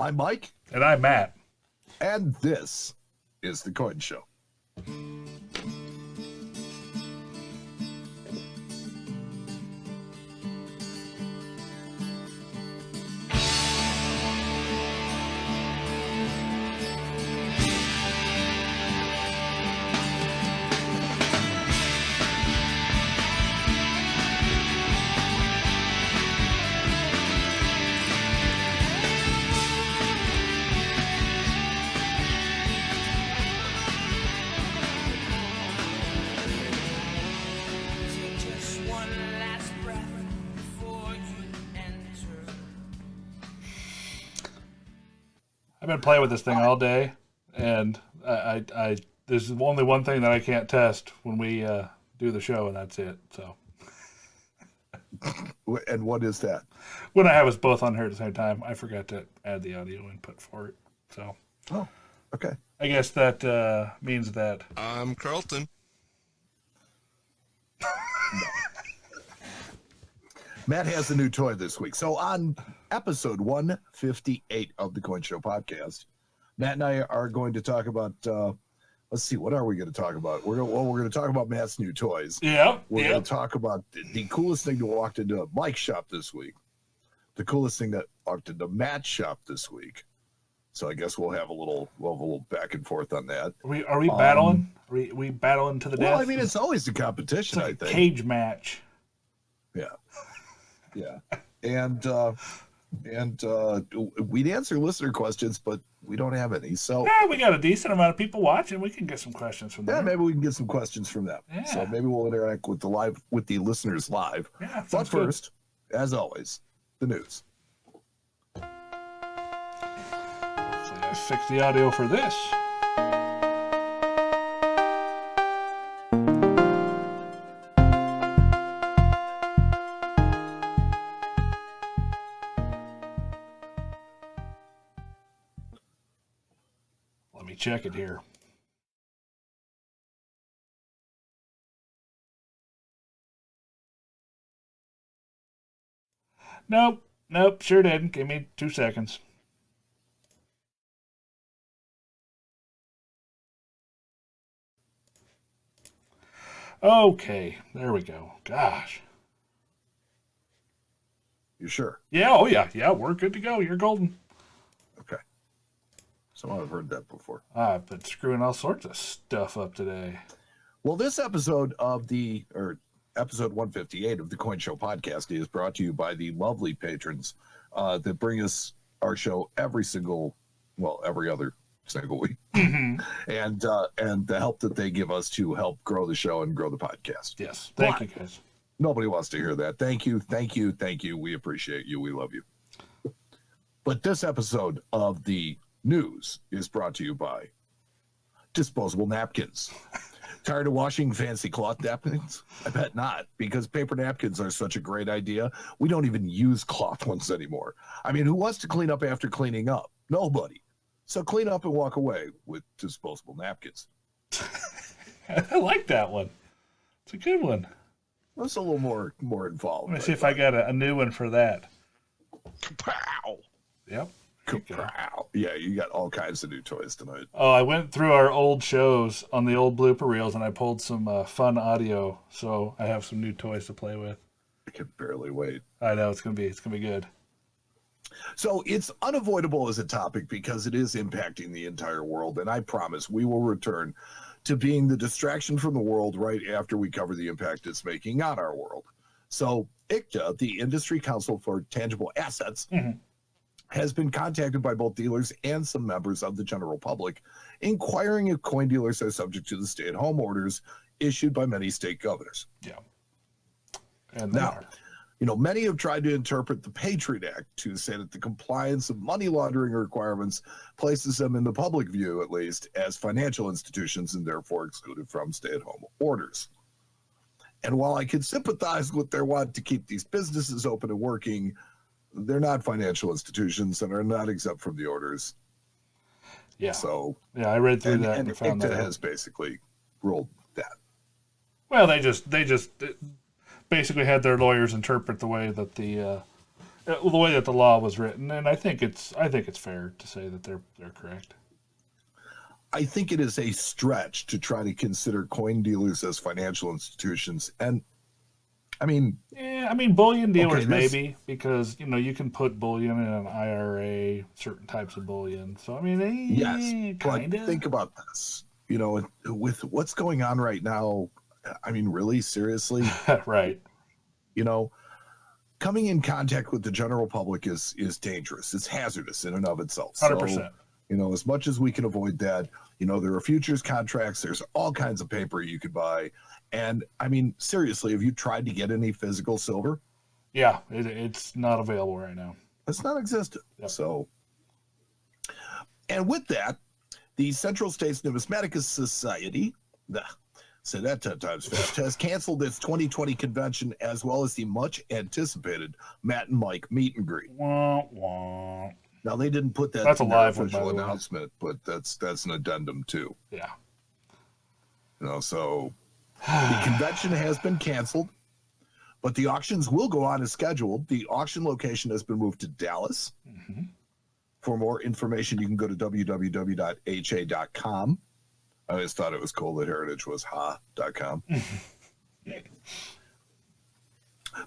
I'm Mike. And I'm Matt. And this is The Coin Show. I've been playing with this thing all day, and I there's only one thing that I can't test when we do the show, and that's it. So, And what is that? when I have us both on here at the same time, I forgot to add the audio input for it. So, Oh, okay. I guess that means that I'm Carlton. Matt has a new toy this week. So on episode 158 of the Coin Show podcast, Matt and I are going to talk about, let's see, what are we going to talk about? We're going to talk about Matt's new toys. We're going to talk about the coolest thing that walked into Mike's shop this week, the coolest thing that walked into Matt's shop this week. So I guess we'll have a little back and forth on that. Are we battling? Are we battling to the death? Well, I mean, it's always a competition, it's like I think. a cage match. Yeah. Yeah. And we'd answer listener questions, but we don't have any. So Yeah, we got a decent amount of people watching. We can get some questions from them. yeah, maybe we can get some questions from them. Yeah. So maybe we'll interact with the listeners live. Yeah, But sounds good. first, as always, the news. So I fixed the audio for this. Let me check it here. Nope, sure didn't. Give me 2 seconds. Okay, there we go. Gosh. You sure? Yeah, oh yeah, we're good to go. You're golden. Okay. So I've heard that before. I've been screwing all sorts of stuff up today. Well, this episode of episode 158 of the Coin Show podcast is brought to you by the lovely patrons that bring us our show every other single week, and the help that they give us to help grow the show and grow the podcast. Yes, thank you guys. Nobody wants to hear that. Thank you. We appreciate you. We love you. But this episode of the news is brought to you by disposable napkins. Tired of washing fancy cloth napkins? I bet not, because paper napkins are such a great idea. We don't even use cloth ones anymore. I mean, who wants to clean up after cleaning up? Nobody. So clean up and walk away with disposable napkins. I like that one. It's a good one. That's a little more involved. Let me see if I got a new one for that. Kapow! Yep. Kapow! Yeah, you got all kinds of new toys tonight. Oh, I went through our old shows on the old blooper reels, and I pulled some fun audio, so I have some new toys to play with. I can barely wait. I know it's gonna be good. So it's unavoidable as a topic because it is impacting the entire world, and I promise we will return to being the distraction from the world right after we cover the impact it's making on our world. So ICTA, the Industry Council for Tangible Assets, has been contacted by both dealers and some members of the general public, inquiring if coin dealers are subject to the stay-at-home orders issued by many state governors. Yeah. And they Now, are. many have tried to interpret the Patriot Act to say that the compliance of money laundering requirements places them, in the public view at least, as financial institutions and therefore excluded from stay-at-home orders. And while I can sympathize with their want to keep these businesses open and working, they're not financial institutions and are not exempt from the orders. Yeah. So yeah, I read through and, that and and found ICTA that out. has basically ruled that. Well, they just basically had their lawyers interpret the way that the the way that the law was written, and I think it's fair to say that they're correct. I think it is a stretch to try to consider coin dealers as financial institutions. And I mean, Yeah, I mean bullion dealers Okay, maybe, because you can put bullion in an IRA, certain types of bullion. So I mean, yes, but kind of. think about this. With what's going on right now, I mean, really, seriously, Right. you know, coming in contact with the general public is dangerous. It's hazardous in and of itself. 100%. So, as much as we can avoid that, there are futures contracts. There's all kinds of paper you could buy. And I mean, seriously, have you tried to get any physical silver? Yeah, it's not available right now. It's not existent. Yep. So, and with that, the Central States Numismatic Society, say that 10 times fast, has canceled its 2020 convention as well as the much anticipated Matt and Mike meet and greet. Wah, wah. Now they didn't put that That's a in their live one, by official the way. announcement, but that's an addendum too. Yeah. So the convention has been canceled, but the auctions will go on as scheduled. The auction location has been moved to Dallas. Mm-hmm. For more information, you can go to www.ha.com. I always thought it was cool that heritage was ha.com.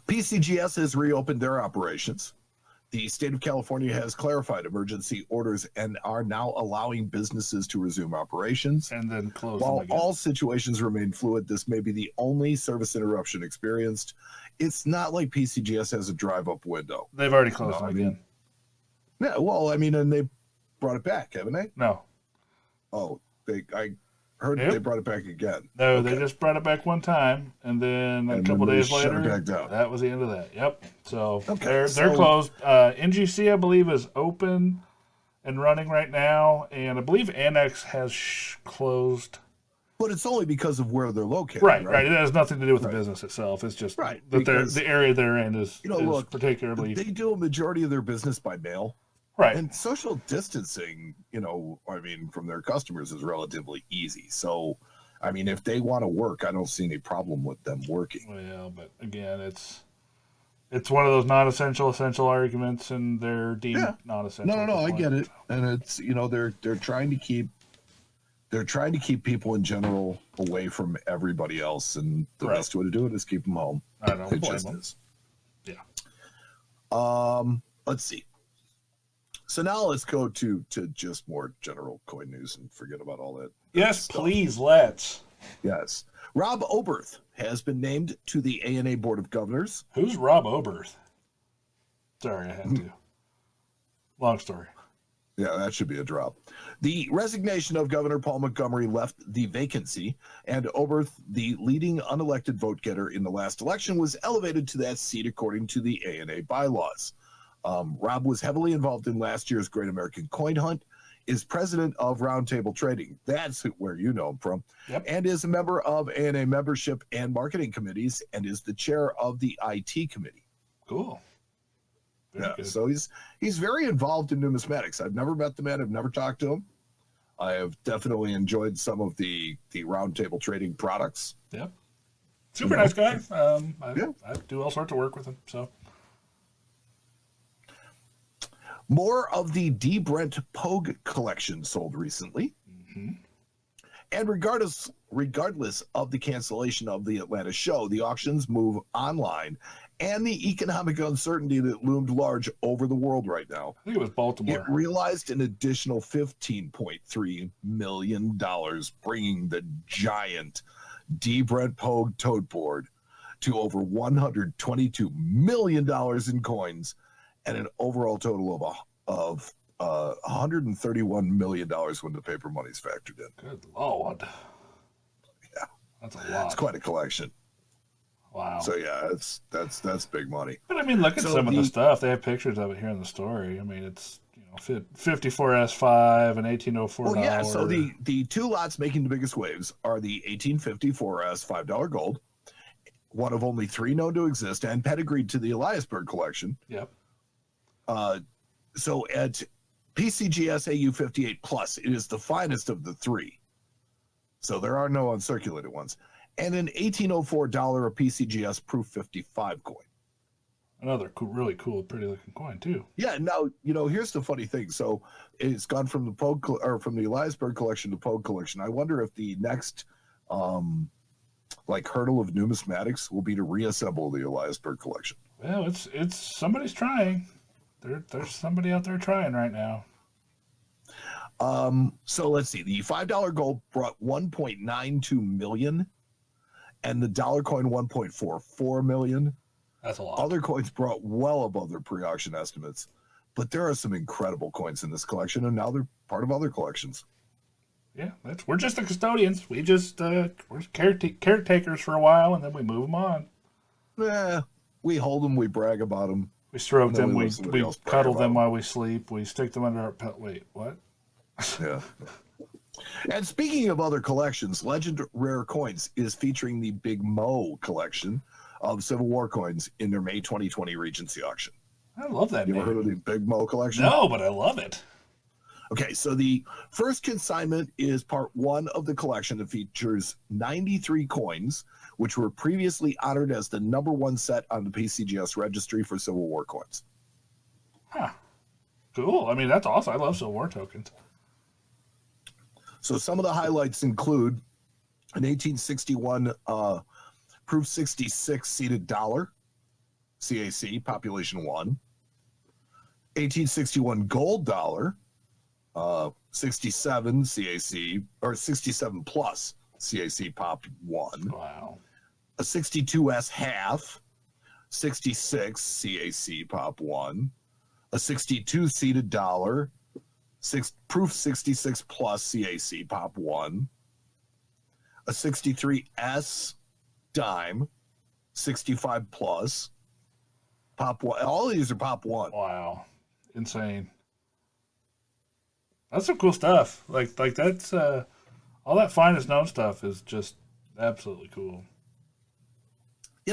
PCGS has reopened their operations. The state of California has clarified emergency orders and are now allowing businesses to resume operations. And then close While them again. all situations remain fluid, this may be the only service interruption experienced. It's not like PCGS has a drive-up window. They've already closed No, them I mean- again. Yeah, well, I mean, and they brought it back, haven't they? No. Oh, I heard Yep. they brought it back again. No, Okay. they just brought it back one time, and then a And couple then they days shut it later, back down. that was the end of that. Yep. So Okay, they're so- closed. NGC, I believe, is open and running right now, and I believe Annex has closed. But it's only because of where they're located. Right. It has nothing to do with Right. the business itself. It's just Right, that because- the area they're in is, look, particularly They do a majority of their business by mail. right. And social distancing, I mean, from their customers is relatively easy. So, I mean, if they want to work, I don't see any problem with them working. Well, but again, it's one of those non-essential essential arguments, and they're deemed Yeah. non-essential. No, at this I point. get it. And it's, they're trying to keep people in general away from everybody else, and the Right. best way to do it is keep them home. I don't It blame just them. is. Yeah. Let's see. So now let's go to just more general coin news and forget about all that. Yes, stuff. please, let's. Yes. Rob Oberth has been named to the ANA Board of Governors. Who's Rob Oberth? Sorry, I had to. Long story. Yeah, that should be a drop. The resignation of Governor Paul Montgomery left the vacancy, and Oberth, the leading unelected vote getter in the last election, was elevated to that seat according to the ANA bylaws. Rob was heavily involved in last year's Great American Coin Hunt, is president of Roundtable Trading. That's where you know him from. Yep. And is a member of ANA membership and marketing committees, and is the chair of the IT committee. Cool. Very Yeah, good. so he's very involved in numismatics. I've never met the man. I've never talked to him. I have definitely enjoyed some of the Roundtable Trading products. Yep. Super nice guy. Yeah. I do all sorts of work with him. So More of the D. Brent Pogue collection sold recently. And regardless of the cancellation of the Atlanta show, the auctions move online, and the economic uncertainty that loomed large over the world right now, I think it was it Baltimore. realized an additional $15.3 million, bringing the giant D. Brent Pogue tote board to over $122 million in coins, and an overall total of $131 million when the paper money's factored in. Good Lord. Yeah. That's a lot. It's quite a collection. Wow. So yeah, that's big money. But I mean, look at So some of the the- stuff. They have pictures of it here in the story. I mean, it's 54S5 and 1804. Well, yeah. So the two lots making the biggest waves are the 1854S $5 gold, one of only three known to exist, and pedigreed to the Eliasberg collection. Yep. So at PCGS AU 58 Plus, it is the finest of the three. So there are no uncirculated ones. And an $1804 a PCGS Proof 55 coin. Another cool, really cool, pretty looking coin too. Yeah. Now, here's the funny thing. So it's gone from the or from the Eliasberg collection to Pogue collection. I wonder if the next, like hurdle of numismatics will be to reassemble the Eliasberg collection. Well, it's somebody's trying. There's somebody out there trying right now. So let's see. The $5 gold brought 1.92 million, and the dollar coin 1.44 million. That's a lot. Other coins brought well above their pre-auction estimates, but there are some incredible coins in this collection, and now they're part of other collections. Yeah, we're just the custodians. We just we're caretakers for a while, and then we move them on. We hold them, we brag about them. We stroke them, we cuddle them while we sleep. We stick them under our pet. Wait, what? Yeah. And speaking of other collections, Legend Rare Coins is featuring the Big Mo collection of Civil War coins in their May 2020 Regency auction. I love that. You ever heard of the Big Mo collection? No, but I love it. Okay, so the first consignment is part one of the collection that features 93 coins, which were previously honored as the #1 set on the PCGS registry for Civil War coins. Huh. Cool. I mean, that's awesome. I love Civil War tokens. So some of the highlights include an 1861 Proof 66 seated dollar, CAC, population 1. 1861 gold dollar, 67 CAC, or 67 plus CAC pop 1. Wow. A 62S half, 66 CAC pop 1. A 62 seated dollar, proof 66 plus CAC pop 1. A 63S dime, 65 plus pop 1. All of these are pop 1. Wow. Insane. That's some cool stuff. Like that's all that finest known stuff is just absolutely cool.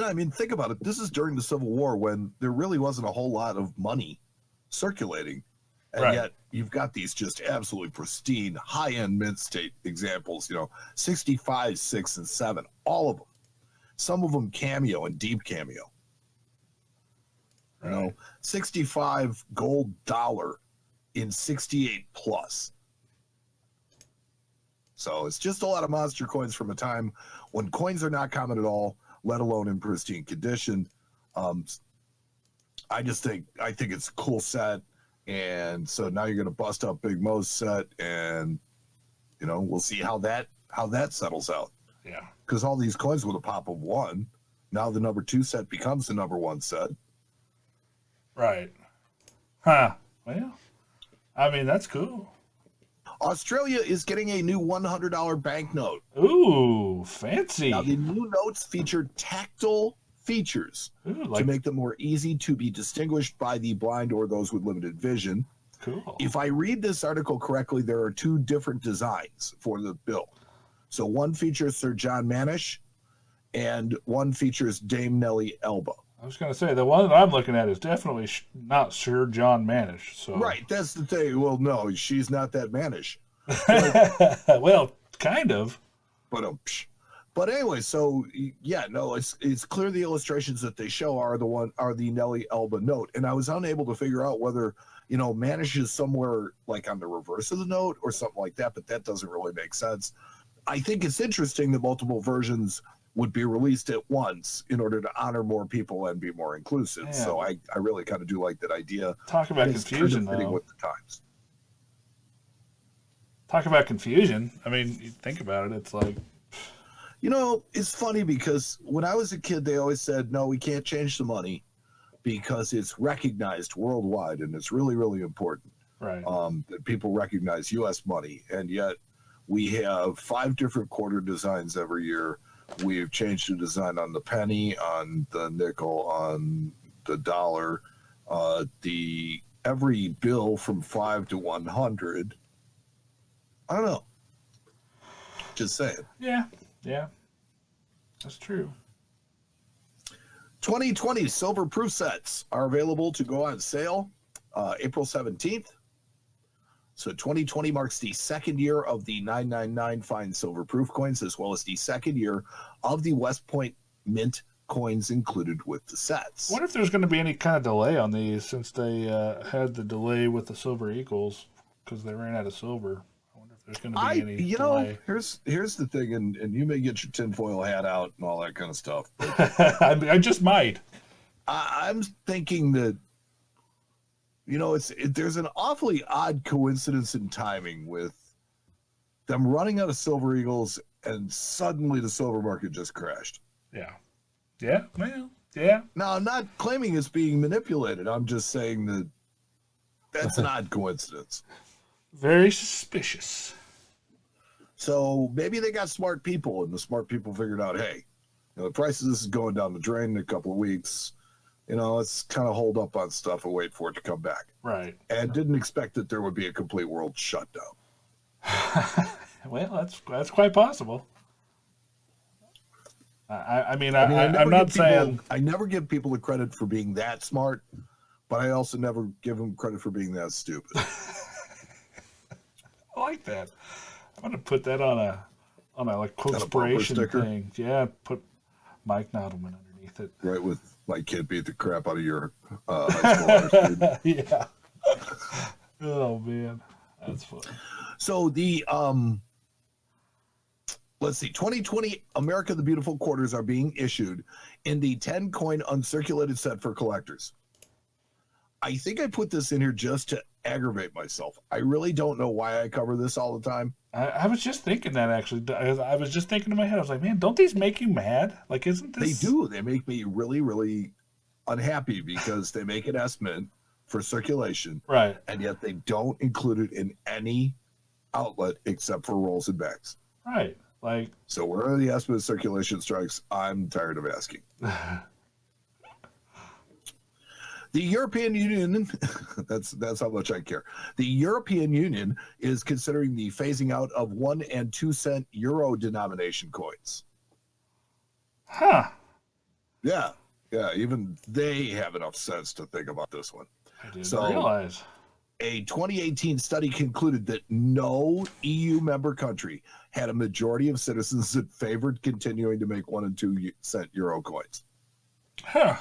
I mean, think about it. This is during the Civil War when there really wasn't a whole lot of money circulating. And Right. yet you've got these just absolutely pristine, high-end mint state examples, 65, 6, and 7, all of them. Some of them cameo and deep cameo. 65 gold dollar in 68 plus. So it's just a lot of monster coins from a time when coins are not common at all, let alone in pristine condition. I think it's a cool set. And so now you're going to bust up Big Mo's set, and we'll see how that settles out. Yeah. Because all these coins with a pop of 1, now the #2 set becomes the #1 set. Right. Huh. Well, I mean, that's cool. Australia is getting a new $100 banknote. Ooh, fancy. Now the new notes feature tactile features to make them more easy to be distinguished by the blind or those with limited vision. Cool. If I read this article correctly, there are 2 different designs for the bill. So one features Sir John Manish, and one features Dame Nellie Elba. I was going to say, the one that I'm looking at is definitely not Sir John Manish. So. Right, that's the thing. Well, no, she's not that Manish. Well, kind of. But anyway, so yeah, no, it's clear the illustrations that they show are the Nellie Elba note, and I was unable to figure out whether Manish is somewhere like on the reverse of the note or something like that, but that doesn't really make sense. I think it's interesting that multiple versions would be released at once in order to honor more people and be more inclusive. Yeah. So I really kind of do like that idea. Talk about confusion, kind of with the times. Talk about confusion. I mean, you think about it, it's like... it's funny because when I was a kid, they always said, no, we can't change the money because it's recognized worldwide and it's really, really important. Right. That people recognize U.S. money. And yet we have 5 different quarter designs every year. We've changed the design on the penny, on the nickel, on the dollar, every bill from 5 to 100. I don't know. Just saying. Yeah, that's true. 2020 silver proof sets are available to go on sale April 17th. So 2020 marks the second year of the 999 fine silver proof coins, as well as the second year of the West Point Mint coins included with the sets. I wonder if there's going to be any kind of delay on these since they had the delay with the Silver Eagles because they ran out of silver. I wonder if there's going to be any delay. Here's the thing, and you may get your tinfoil hat out and all that kind of stuff. I just might. I'm thinking that, there's an awfully odd coincidence in timing with them running out of Silver Eagles and suddenly the silver market just crashed. Yeah. Yeah. Well, yeah. Now, I'm not claiming it's being manipulated. I'm just saying that that's an odd coincidence. Very suspicious. So maybe they got smart people, and the smart people figured out, hey, the price of this is going down the drain in a couple of weeks. Let's kind of hold up on stuff and wait for it to come back. Right. And didn't expect that there would be a complete world shutdown. Well, that's quite possible. I'm not saying I never give people the credit for being that smart, but I also never give them credit for being that stupid. I like that. I'm gonna put that on a like quote-spiration thing. Yeah, put Mike Nodelman underneath it. Right, with my kid beat the crap out of your high school student. Yeah. Oh man, that's funny. So the let's see, 2020 America the Beautiful quarters are being issued in the 10 coin uncirculated set for collectors. I think I put this in here just to aggravate myself. I really don't know why I cover this all the time. I was just thinking that, actually. I was just thinking in my head, I was like, man, don't these make you mad? Like, isn't this... They do. They make me really, really unhappy because they make an estimate for circulation. Right. And yet they don't include it in any outlet except for rolls and bags. Right. Like... So where are the estimate circulation strikes? I'm tired of asking. The European Union, that's how much I care. The European Union is considering the phasing out of 1 and 2 cent euro denomination coins. Huh. Yeah. Even they have enough sense to think about this one. I didn't realize. A 2018 study concluded that no EU member country had a majority of citizens that favored continuing to make 1 and 2 cent euro coins. Huh.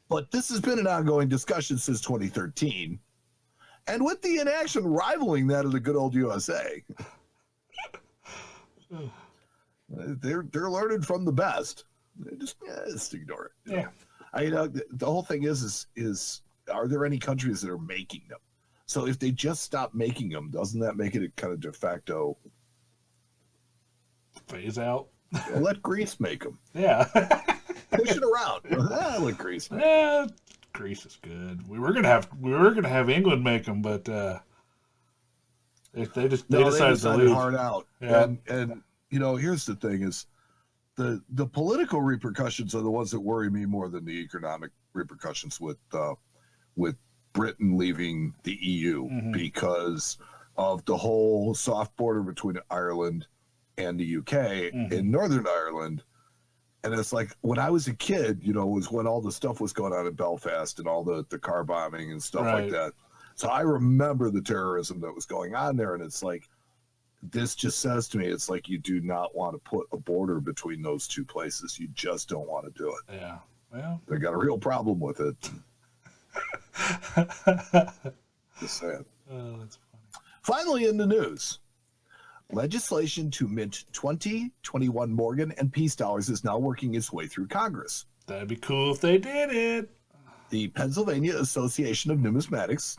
But this has been an ongoing discussion since 2013, and with the inaction rivaling that of the good old USA. They're learning from the best. Just ignore it. Yeah. The whole thing is are there any countries that are making them? So if they just stop making them, doesn't that make it a kind of de facto phase out? Let Greece make them. Yeah. Push it around. Let Greece make them. Yeah, Greece is good. We were gonna have England make them, but they decided to leave hard out. Yeah. And here's the thing: is the political repercussions are the ones that worry me more than the economic repercussions with Britain leaving the EU because of the whole soft border between Ireland and the UK in Northern Ireland. And it's like when I was a kid, was when all the stuff was going on in Belfast and all the car bombing and stuff like that. So I remember the terrorism that was going on there. And it's like, this just says to me, it's like you do not want to put a border between those two places. You just don't want to do it. Yeah. Well, they got a real problem with it. Just saying. Oh, that's funny. Finally, in the news, legislation to mint 2021 Morgan and Peace dollars is now working its way through Congress. That'd be cool if they did it. The Pennsylvania Association of Numismatists,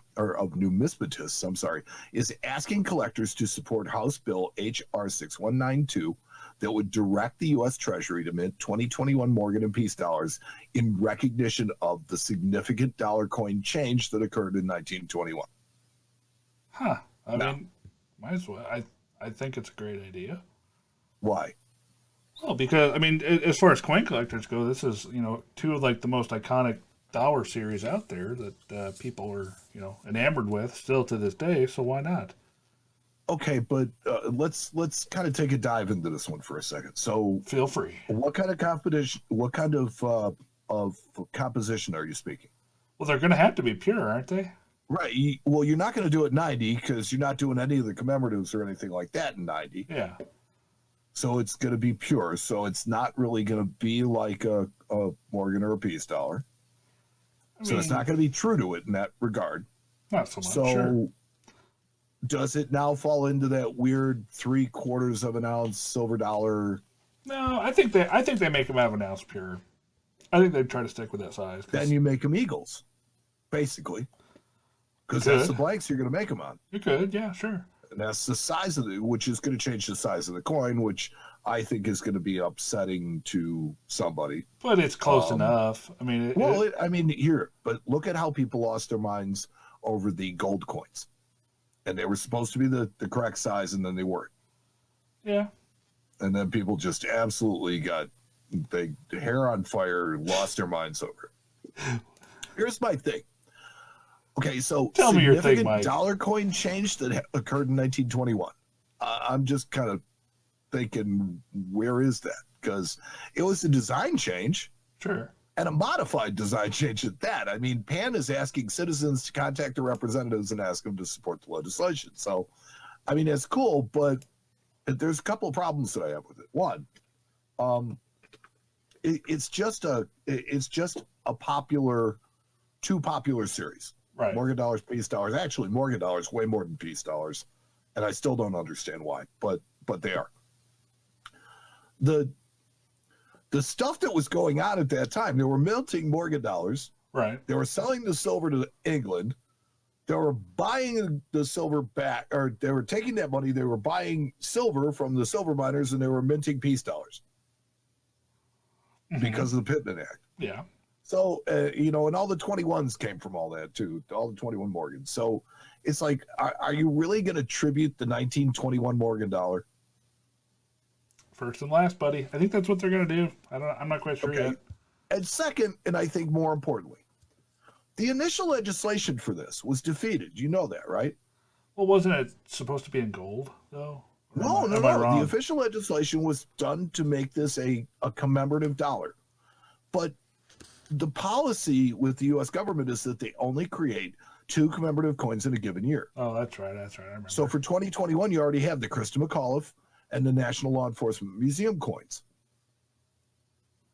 is asking collectors to support House Bill H.R. 6192 that would direct the U.S. Treasury to mint 2021 Morgan and Peace dollars in recognition of the significant dollar coin change that occurred in 1921. Huh. I mean, might as well. I think it's a great idea. Why? Well, because, as far as coin collectors go, this is, two of, the most iconic dollar series out there that people are, enamored with still to this day, so why not? Okay, but let's kind of take a dive into this one for a second. So feel free. What kind of competition, what kind of composition are you speaking? Well, they're going to have to be pure, aren't they? Right. Well, you're not going to do it 90 because you're not doing any of the commemoratives or anything like that in 90. Yeah. So it's going to be pure. So it's not really going to be like a Morgan or a Peace dollar. So it's not going to be true to it in that regard. Not so much. So Sure. does it now fall into that weird 3/4 of an ounce silver dollar? No, I think they make them out of an ounce pure. I think they try to stick with that size. Then you make them eagles, basically, because that's the could. blanks you're going to make them on. You could, yeah, sure. And that's the size of it, which is going to change the size of the coin, which I think is going to be upsetting to somebody. But it's close enough. I mean, but look at how people lost their minds over the gold coins, and they were supposed to be the correct size, and then they weren't. yeah. And then people just absolutely got the hair on fire, lost their minds over it. Here's my thing. Okay, so Tell me your thing, significant Mike. dollar coin change that occurred in 1921. I'm just kind of thinking, where is that? Because it was a design change Sure. and a modified design change at that. I mean, PAN is asking citizens to contact their representatives and ask them to support the legislation. So, I mean, it's cool, but there's a couple of problems that I have with it. One, it's just a too popular series. Right. Morgan dollars, Peace dollars. Actually, Morgan dollars way more than Peace dollars, and I still don't understand why, but they are. The stuff that was going on at that time, they were minting Morgan dollars. Right. They were selling the silver to England. They were buying the silver back, or they were taking that money. They were buying silver from the silver miners, and they were minting Peace dollars because of the Pittman Act. Yeah. So, and all the 21s came from all that too, all the 21 Morgans. So it's like, are you really going to tribute the 1921 Morgan dollar? First and last, buddy. I think that's what they're going to do. I'm not quite sure yet. And second, and I think more importantly, the initial legislation for this was defeated. You know that, right? Well, wasn't it supposed to be in gold, though? No. Am I wrong? The official legislation was done to make this a commemorative dollar. But the policy with the U.S. government is that they only create 2 commemorative coins in a given year. Oh, that's right. I remember. So for 2021, you already have the Christa McAuliffe and the National Law Enforcement Museum coins.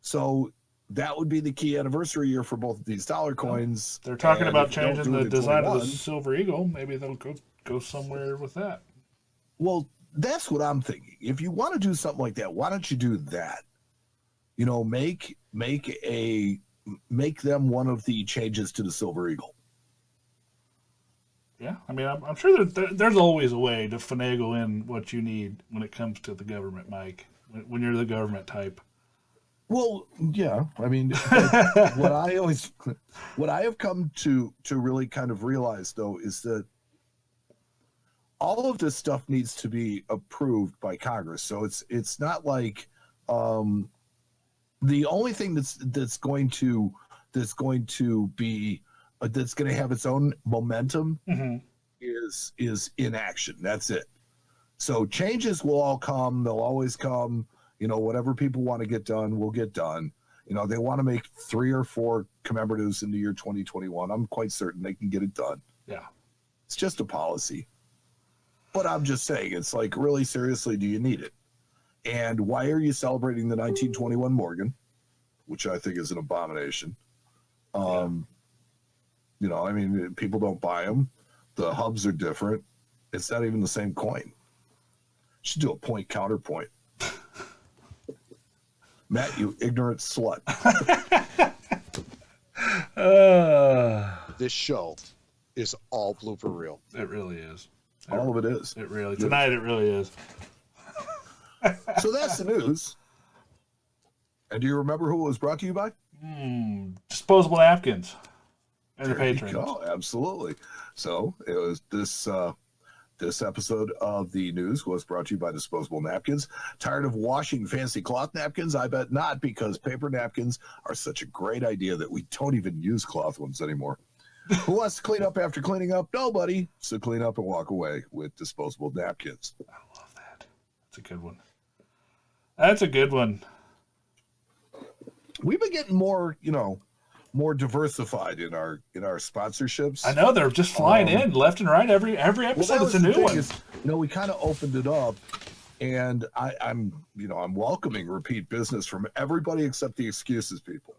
So that would be the key anniversary year for both of these dollar coins. They're talking And about if you don't changing do it the in design of 21, the Silver Eagle. Maybe they'll go somewhere with that. Well, that's what I'm thinking. If you want to do something like that, why don't you do that? Make them one of the changes to the Silver Eagle. Yeah, I mean, I'm sure there's always a way to finagle in what you need when it comes to the government, Mike. When you're the government type. Well, yeah. I mean, what I have come to really kind of realize though is that all of this stuff needs to be approved by Congress. So it's not like the only thing that's going to have its own momentum is inaction. That's it. So changes will all come. They'll always come. Whatever people want to get done will get done. They want to make 3 or 4 commemoratives in the year 2021. I'm quite certain they can get it done. Yeah. It's just a policy. But I'm just saying, it's like, really seriously, do you need it? And why are you celebrating the 1921 Morgan, which I think is an abomination? I mean, people don't buy them. The hubs are different. It's not even the same coin. Should do a point counterpoint. Matt, you ignorant slut. This show is all blooper reel. It really is. All of it is. Tonight it really is. So that's the news. And do you remember who it was brought to you by? Disposable napkins. And the There you patrons. go. Absolutely. So it was this episode of the news was brought to you by Disposable Napkins. Tired of washing fancy cloth napkins? I bet not, because paper napkins are such a great idea that we don't even use cloth ones anymore. Who wants to clean up after cleaning up? Nobody. So clean up and walk away with Disposable Napkins. I love that. That's a good one. That's a good one. We've been getting more diversified in our sponsorships. I know they're just flying in left and right. Every episode that it's was a the new thing one. is, we kind of opened it up And I'm welcoming repeat business from everybody except the excuses people.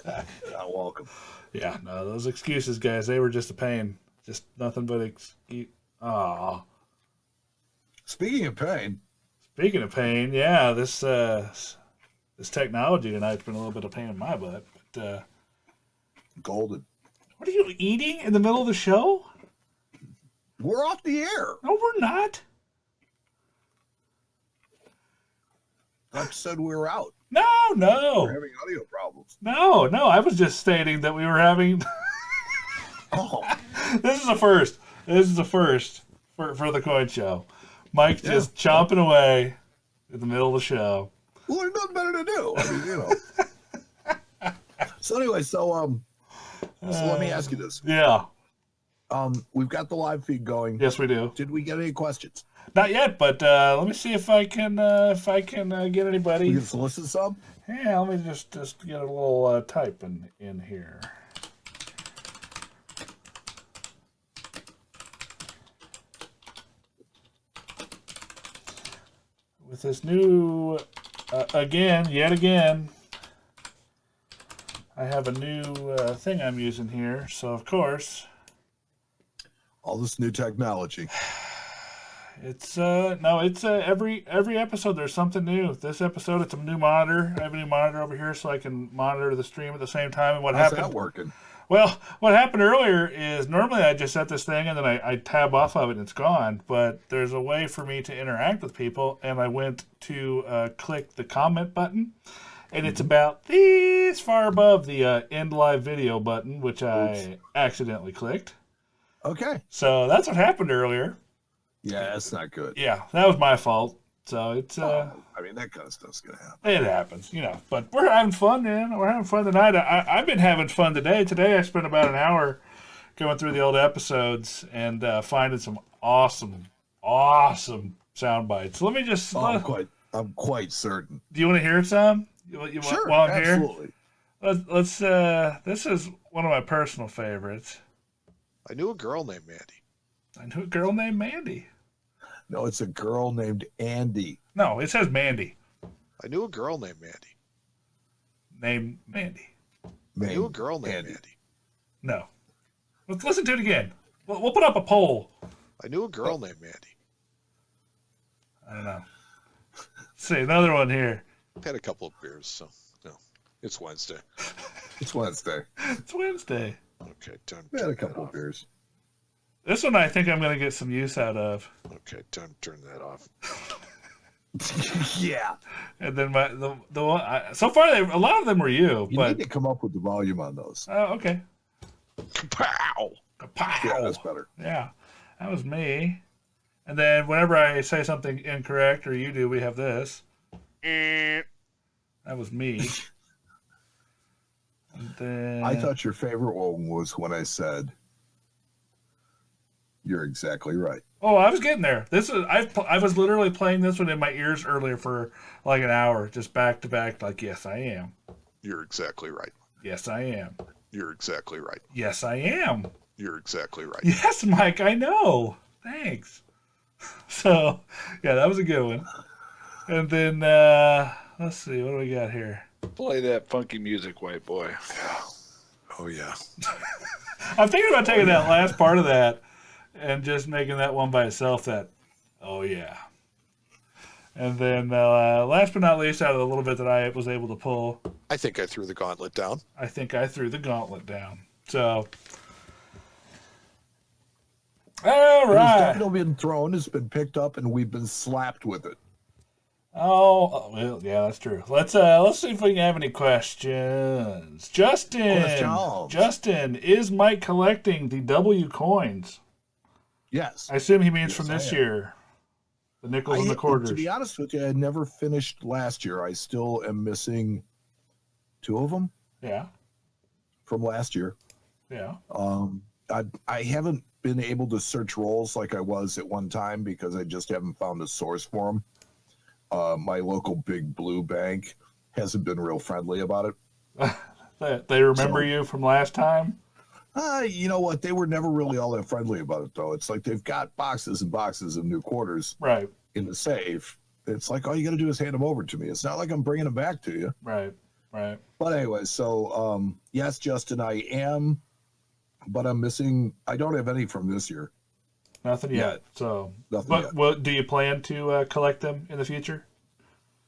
Not welcome. Yeah, no, those excuses, guys, they were just a pain. Just nothing but excuse. Aw. Speaking of pain, Speaking of pain, yeah, this technology tonight's been a little bit of pain in my butt. But golden. what are you eating in the middle of the show? We're off the air. No, we're not. I said we were out. No, We're no, having audio problems. no. I was just stating that we were having. Oh, This is a first. This is a first for the Coin Show. Mike's just chomping away in the middle of the show. well, there's nothing better to do. I mean, So anyway, so let me ask you this. Yeah. We've got the live feed going. Yes, we do. Did we get any questions? Not yet, but let me see if I can get anybody. We can solicit some. Yeah, let me just get a little type in here. With this new, yet again, I have a new thing I'm using here. So of course, All this new technology. it's every episode there's something new. This episode it's a new monitor. I have a new monitor over here so I can monitor the stream at the same time. And what How's happened? that working? Well, what happened earlier is normally I just set this thing and then I tab off of it and it's gone. But there's a way for me to interact with people, and I went to click the comment button, and it's about this far above the end live video button, which I accidentally clicked. Okay. So that's what happened earlier. Yeah, that's not good. Yeah, that was my fault. So it's I mean, that kind of stuff's gonna happen. it happens, you know. But we're having fun, man. We're having fun tonight. I've been having fun today. Today I spent about an hour going through the old episodes and finding some awesome sound bites. Let me just. Oh, I'm quite certain. Do you want to hear some? You Sure, while I'm absolutely. here, let's. This is one of my personal favorites. I knew a girl named Mandy. I knew a girl named Mandy. No, it's a girl named Andy. No, it says Mandy. I knew a girl named Mandy. Named Mandy. I knew a girl named Andy. Mandy. No. Let's listen to it again. We'll put up a poll. I knew a girl named Mandy. I don't know. Let's see another one here. I've had a couple of beers, so no, it's Wednesday. It's Wednesday. It's Wednesday. Okay, time. We had turn a that couple of off. beers. This one I think I'm going to get some use out of. Okay, time to turn that off. Yeah. And then the one so far a lot of them were you, You but need to come up with the volume on those. okay. Pow! Pow! Yeah, that's better. Yeah, that was me. And then whenever I say something incorrect or you do, we have this. That was me. And then I thought your favorite one was when I said, "You're exactly right." oh, I was getting there. This is I was literally playing this one in my ears earlier for like an hour, just back to back. Like, yes, I am. You're exactly right. Yes, I am. You're exactly right. Yes, I am. You're exactly right. Yes, Mike, I know. Thanks. So, yeah, that was a good one. And then, let's see, what do we got here? Play that funky music, white boy. Oh yeah. I'm thinking about taking that last part of that and just making that one by itself that, oh, yeah. And then, last but not least, out of the little bit that I was able to pull, I think I threw the gauntlet down. I think I threw the gauntlet down. So, all It's right. definitely been thrown. It's been picked up, and we've been slapped with it. Oh, well, yeah, that's true. Let's see if we can have any questions. Justin, is Mike collecting the W coins? Yes. I assume he means Yes, from I this am. year. The nickels and the quarters. To be honest with you, I never finished last year. I still am missing 2 of them Yeah, from last year. yeah. I haven't been able to search rolls like I was at one time because I just haven't found a source for them. My local Big Blue bank hasn't been real friendly about it. They remember you from last time? You know what? They were never really all that friendly about it, though. It's like they've got boxes and boxes of new quarters Right. in the safe. It's like all you got to do is hand them over to me. It's not like I'm bringing them back to you. Right. Right. But anyway, so yes, Justin, I am, but I'm missing. I don't have any from this year. Nothing Yeah. yet. So, Nothing but yet. what do you plan to collect them in the future?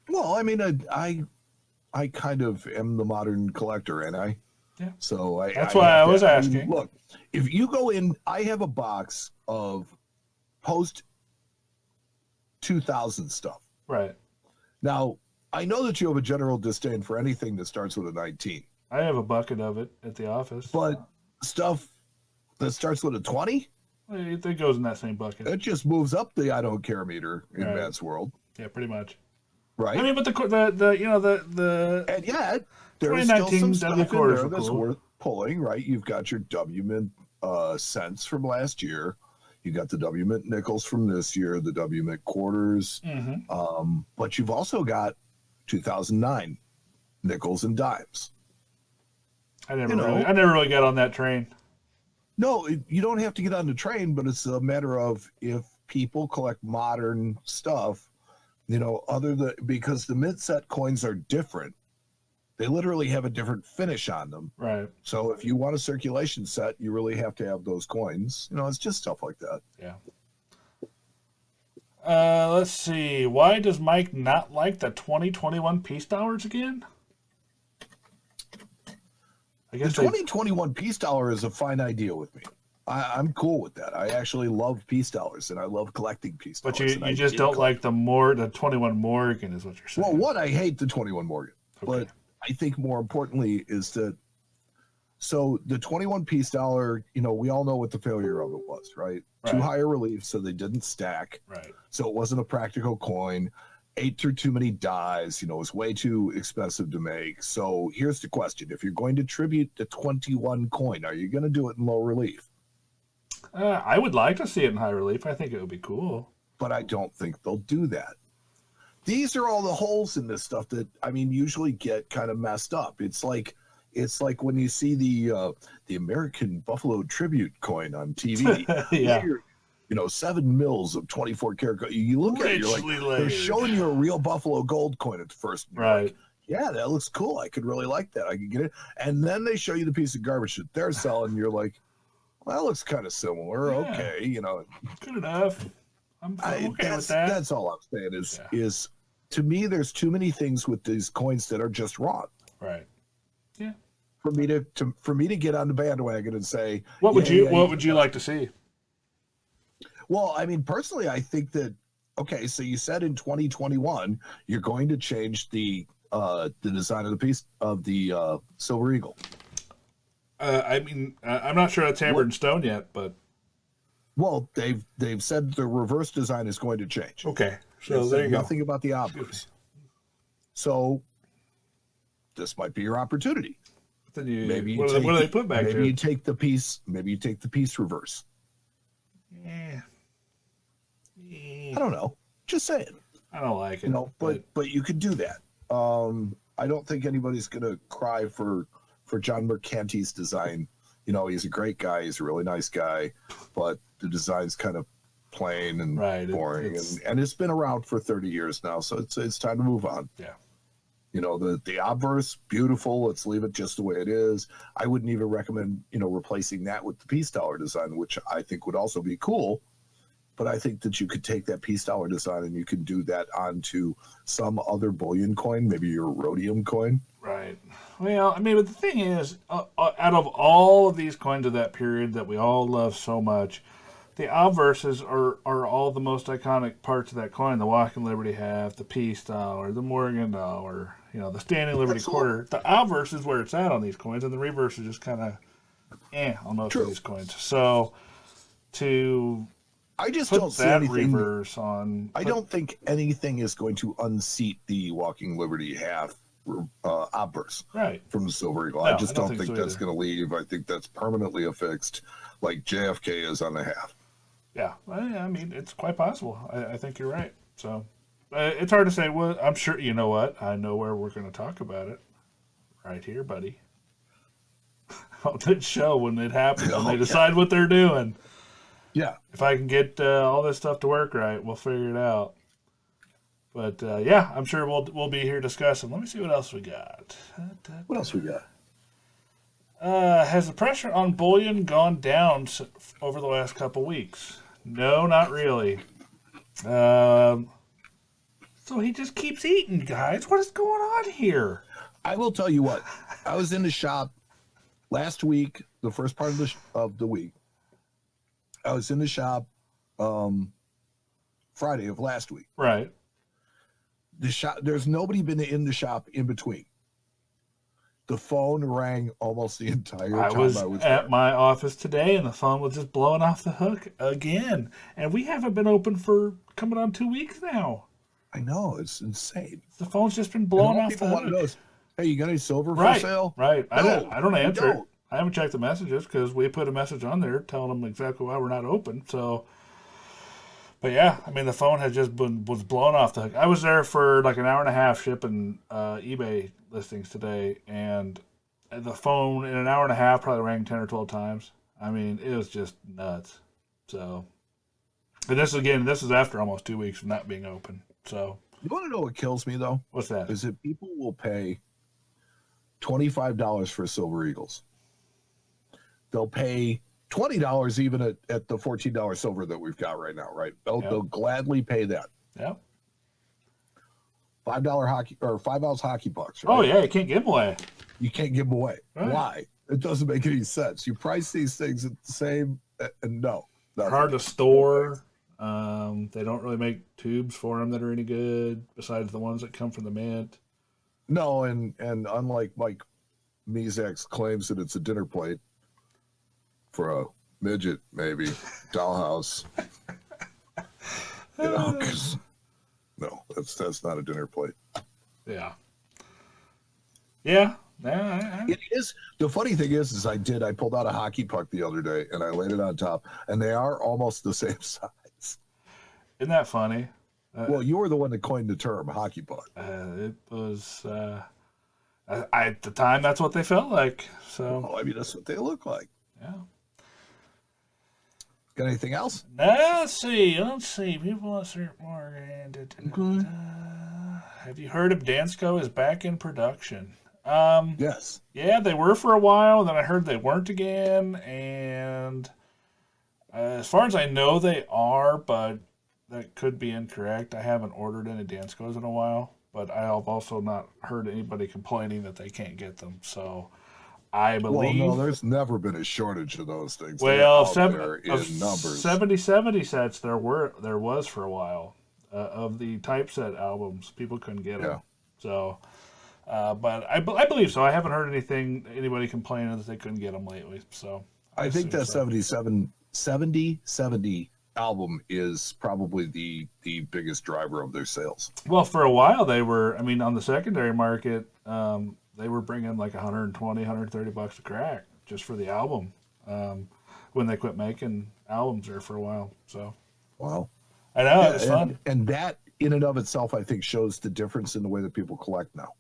Well, I mean, I kind of am the modern collector, and I. Yeah. So That's why I have was to- asking. Look, if you go in, I have a box of post 2000 stuff. Right. Now, I know that you have a general disdain for anything that starts with a 19, I have a bucket of it at the office. but stuff that starts with a 20, It goes in that same bucket. it just moves up the I don't care meter in Right. Matt's world, Yeah, pretty much. right? I mean, but the And yet, there's 2019 still some Deadly stuff in Quarters there were that's cool. worth pulling, right? You've got your W Mint cents from last year. You got the W Mint nickels from this year, the W Mint quarters. But you've also got 2009 nickels and dimes. I never you know. really, I never really got on that train. No, you don't have to get on the train, but it's a matter of if people collect modern stuff, other than because the mint set coins are different. They literally have a different finish on them. Right. So if you want a circulation set, you really have to have those coins. It's just stuff like that. Yeah. Let's see. Why does Mike not like the 2021 Peace Dollars again? I The guess 2021 peace dollar is a fine idea with me. I'm cool with that. I actually love peace dollars, and I love collecting peace but dollars. you and I just did don't collect- like the 21 Morgan is what you're saying. Well, one, I hate the 21 Morgan, Okay. but I think more importantly is that. So the 21 piece dollar, we all know what the failure of it was, right? Too Right. high a relief, so they didn't stack. Right. So it wasn't a practical coin. Ate through too many dies. It was way too expensive to make. So here's the question: if you're going to tribute the 21 coin, are you going to do it in low relief? I would like to see it in high relief. I think it would be cool. But I don't think they'll do that. These are all the holes in this stuff that usually get kind of messed up. It's like when you see the American Buffalo Tribute coin on TV. Yeah. Here, 7 mils of 24 karat. You look at it, you're like, Richly they're layered. showing you a real Buffalo gold coin at first. And you're Right. like, yeah, that looks cool. I could really like that. I could get it. And then they show you the piece of garbage that they're selling. You're like, well, that looks kind of similar. Yeah. Okay, Good enough. I'm okay with that's, that. That's all I'm saying is to me, there's too many things with these coins that are just wrong. Right. Yeah. For me to get on the bandwagon and say, What would yeah, what would you like to see? Well, I mean, personally, I think that okay. So you said in 2021 you're going to change the design of the piece of the Silver Eagle. I mean, I'm not sure that's hammered in stone yet, but Well, they've said the reverse design is going to change. okay. So They've there said you go. nothing about the obverse. So this might be your opportunity. Then you, Maybe you what, take do they put back maybe there? you take the piece. Maybe you take the piece reverse. Yeah. I don't know. Just saying. I don't like it. But you could do that. I don't think anybody's gonna cry for John Mercanti's design. He's a great guy. He's a really nice guy, but the design's kind of plain and Right, boring, it's- and it's been around for 30 years now, so it's time to move on. Yeah. The obverse, beautiful. Let's leave it just the way it is. I wouldn't even recommend replacing that with the peace dollar design, which I think would also be cool. But I think that you could take that peace dollar design and you can do that onto some other bullion coin, maybe your rhodium coin. Right. Well, I mean, but the thing is, out of all of these coins of that period that we all love so much, the obverses are all the most iconic parts of that coin. The Walking Liberty half, the Peace Dollar, the Morgan Dollar, the Standing Liberty Absolutely. Quarter. The obverse is where it's at on these coins, and the reverse is just kind of, on most True. of these coins. So to I just put don't see that anything. reverse on, I don't think anything is going to unseat the Walking Liberty half obverse right. from the Silver Eagle. No, I just I don't don't think think so that's either. going to leave. I think that's permanently affixed, like JFK is on the half. Yeah, I mean, it's quite possible. I think you're right. So it's hard to say. Well, I'm sure you know what. I know where we're going to talk about it. Right here, buddy. on this show when it happens, when Oh, they yeah. decide what they're doing. Yeah. If I can get all this stuff to work right, we'll figure it out. But yeah, I'm sure we'll be here discussing. Let me see what else we got. What else we got? Has the pressure on bullion gone down over the last couple weeks? No, not really. So he just keeps eating, guys. What is going on here? I will tell you what. I was in the shop last week, the first part of the week. I was in the shop Friday of last week. Right. The shop. There's nobody been in the shop in between. The phone rang almost the entire I time was I was at there. my office today, and the phone was just blowing off the hook again. And we haven't been open for coming on 2 weeks now. I know, it's insane. The phone's just been And blowing all off the people want to know hook. is, hey, you got any silver for Right, sale? right. I No, don't we answer it. don't. I haven't checked the messages because we put a message on there telling them exactly why we're not open. So, but yeah, I mean, the phone was blown off the hook. I was there for like an hour and a half shipping eBay listings today, and the phone in an hour and a half probably rang 10 or 12 times. I mean, it was just nuts. So, and this is after almost 2 weeks of not being open. So, You want to know what kills me though? what's that? Is that people will pay $25 for Silver Eagles. They'll pay $20 even at the $14 silver that we've got right now, right? They'll gladly pay that. Yeah. $5 hockey or 5-ounce hockey pucks, right? Oh yeah, you can't give them away. You can't give them away. Right. Why? It doesn't make any sense. You price these things at the same, and no. They're hard to store. They don't really make tubes for them that are any good, besides the ones that come from the mint. No, and unlike Mike Mezak's claims that it's a dinner plate for a midget, maybe dollhouse. You know, 'cause- no, that's not a dinner plate. Yeah. Yeah. Yeah. It is. The funny thing is I pulled out a hockey puck the other day and I laid it on top, and they are almost the same size. Isn't that funny? Well, you were the one that coined the term hockey puck. It was. At the time, that's what they felt like. So Oh, I mean, that's what they look like. yeah. Got anything else? Let's see. People insert more. Have you heard of Dansko is back in production? Yes. Yeah, they were for a while. Then I heard they weren't again. And as far as I know, they are, but that could be incorrect. I haven't ordered any Danskos in a while, but I have also not heard anybody complaining that they can't get them. So I believe. Well, no, there's never been a shortage of those things. Well, They're out there in numbers. 70 sets there was for a while of the typeset albums. People couldn't get them. Yeah. So, but I believe so. I haven't heard anybody complaining that they couldn't get them lately. So I think that assume 70 album is probably the biggest driver of their sales. Well, for a while they were. I mean, on the secondary market, they were bringing like $120, $130 a crack just for the album. When they quit making albums there for a while. So Wow. I know it was fun. And that in and of itself, I think, shows the difference in the way that people collect now.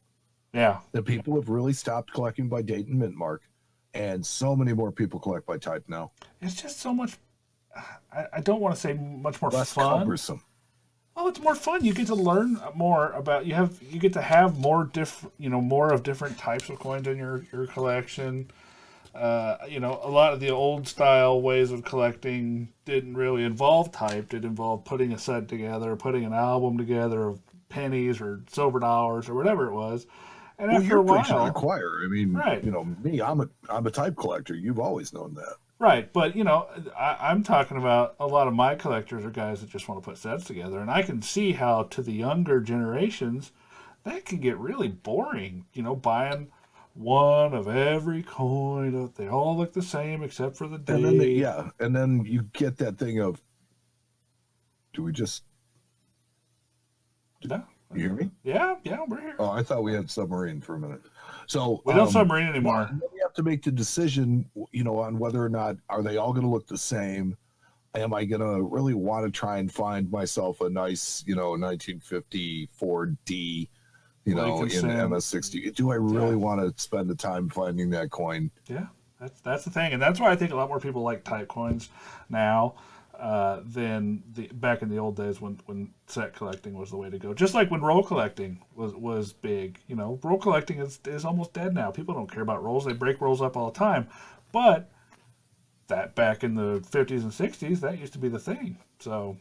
Yeah. That people have really stopped collecting by date and mint mark, and so many more people collect by type now. It's just so much. I don't want to say much more Less fun. cumbersome. Oh, it's more fun. You get to learn more about. You get to have more more of different types of coins in your collection. A lot of the old style ways of collecting didn't really involve type. It involved putting a set together, putting an album together of pennies or silver dollars or whatever it was. And Well, after you're a preaching to the while, choir. I mean, Right. me, I'm a type collector. You've always known that. right? But I'm talking about a lot of my collectors are guys that just want to put sets together, and I can see how to the younger generations that can get really boring. Buying one of every coin. They all look the same except for the date. And then you get that thing of, do we just? No. You hear me? Yeah, we're here. Oh, I thought we had submarine for a minute. So We don't submarine anymore. then we have to make the decision, on whether or not are they all going to look the same. Am I going to really want to try and find myself a nice, 1950 Ford D, in Lincoln the Sim. MS-60? Do I really want to spend the time finding that coin? Yeah. That's the thing, and that's why I think a lot more people like type coins now than back in the old days when set collecting was the way to go. Just like when roll collecting was big. You know, roll collecting is almost dead now. People don't care about rolls; they break rolls up all the time. But that back in the 50s and 60s, that used to be the thing. So,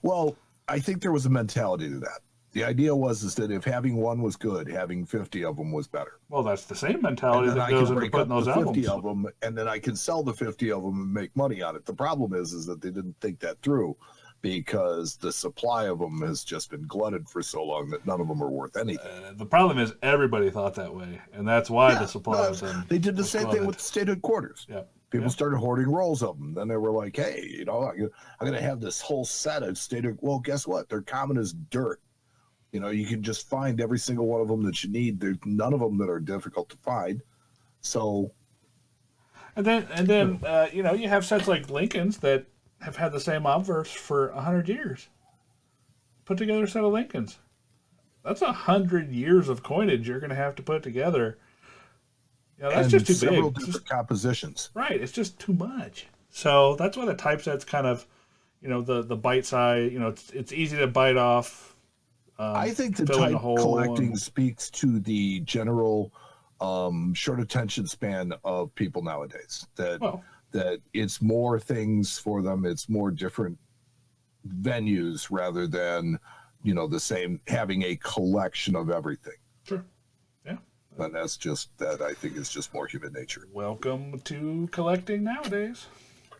Well, I think there was a mentality to that. The idea is that if having one was good, having 50 of them was better. well, that's the same And mentality then that I goes can into break putting up those the 50 albums. of them, and then I can sell the 50 of them and make money on it. The problem is that they didn't think that through, because the supply of them has just been glutted for so long that none of them are worth anything. The problem is everybody thought that way, and that's why Yeah, the supply no, of them. they did the was same thing flooded. with the statehood quarters. Yep. People Yep. started hoarding rolls of them. Then they were like, hey, you know, I'm going to have this whole set of statehood. Well, guess what? They're common as dirt. You know, you can just find every single one of them that you need. There's none of them that are difficult to find. So, And then you know, you have sets like Lincoln's that have had the same obverse for 100 years. Put together a set of Lincoln's. That's 100 years of coinage you're going to have to put together. Yeah, that's and just too several big. It's different just, compositions. right, it's just too much. So that's why the typeset's kind of, you know, the bite size. You know, it's easy to bite off. I think the filling a type hole collecting and- speaks to the general short attention span of people nowadays. Well, That it's more things for them. It's more different venues rather than, you know, the same, having a collection of everything. sure. Yeah. And that's just, that I think is just more human nature. Welcome to collecting nowadays.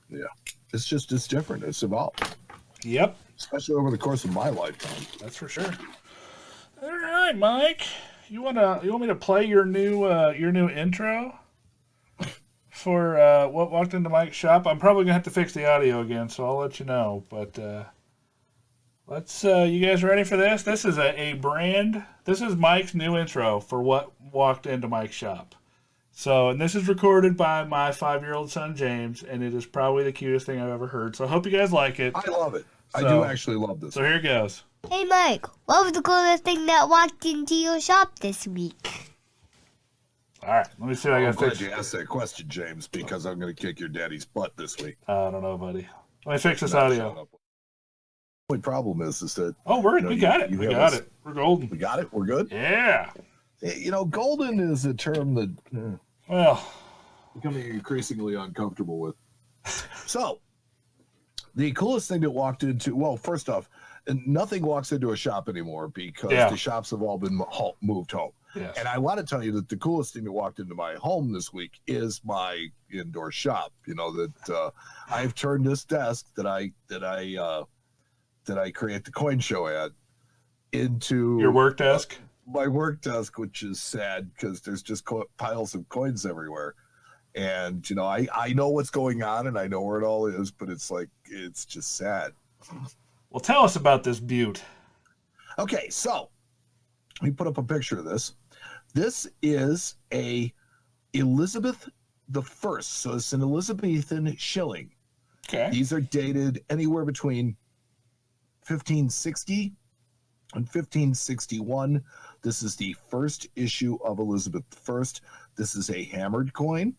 Yeah. It's different. It's evolved, Yep. especially over the course of my lifetime. That's for sure. All right, Mike. You want me to play your new intro for what walked into Mike's shop? I'm probably gonna have to fix the audio again, so I'll let you know. But let's. You guys ready for this? This is a brand. This is Mike's new intro for what walked into Mike's shop. So, and this is recorded by my 5-year-old son James, and it is probably the cutest thing I've ever heard. So I hope you guys like it. I love it. I So- do actually love this. So here it goes. Hey Mike, what was the coolest thing that walked into your shop this week? All right, let me see if I I'm can glad fix. you asked that question, James, because I'm going to kick your daddy's butt this week. I don't know, buddy. Let me fix this No, audio. shut up. The only problem is that Oh, we got it. you We have got this- it. We're golden. we got it. We're good. Yeah. You know, golden is a term that Well, becoming increasingly uncomfortable with. So, the coolest thing that walked into, well, first off, nothing walks into a shop anymore because Yeah. the shops have all been moved home. yes. And I want to tell you that the coolest thing that walked into my home this week is my indoor shop. You know that I've turned this desk that I create the coin show at into Your work desk. my work desk, which is sad because there's just piles of coins everywhere. And you know, I know what's going on and I know where it all is, but it's like it's just sad. Well, tell us about this butte. Okay, so let me put up a picture of this. This is a Elizabeth the First, so it's an Elizabethan shilling. Okay. These are dated anywhere between 1560 and 1561. This is the first issue of Elizabeth I. This is a hammered coin,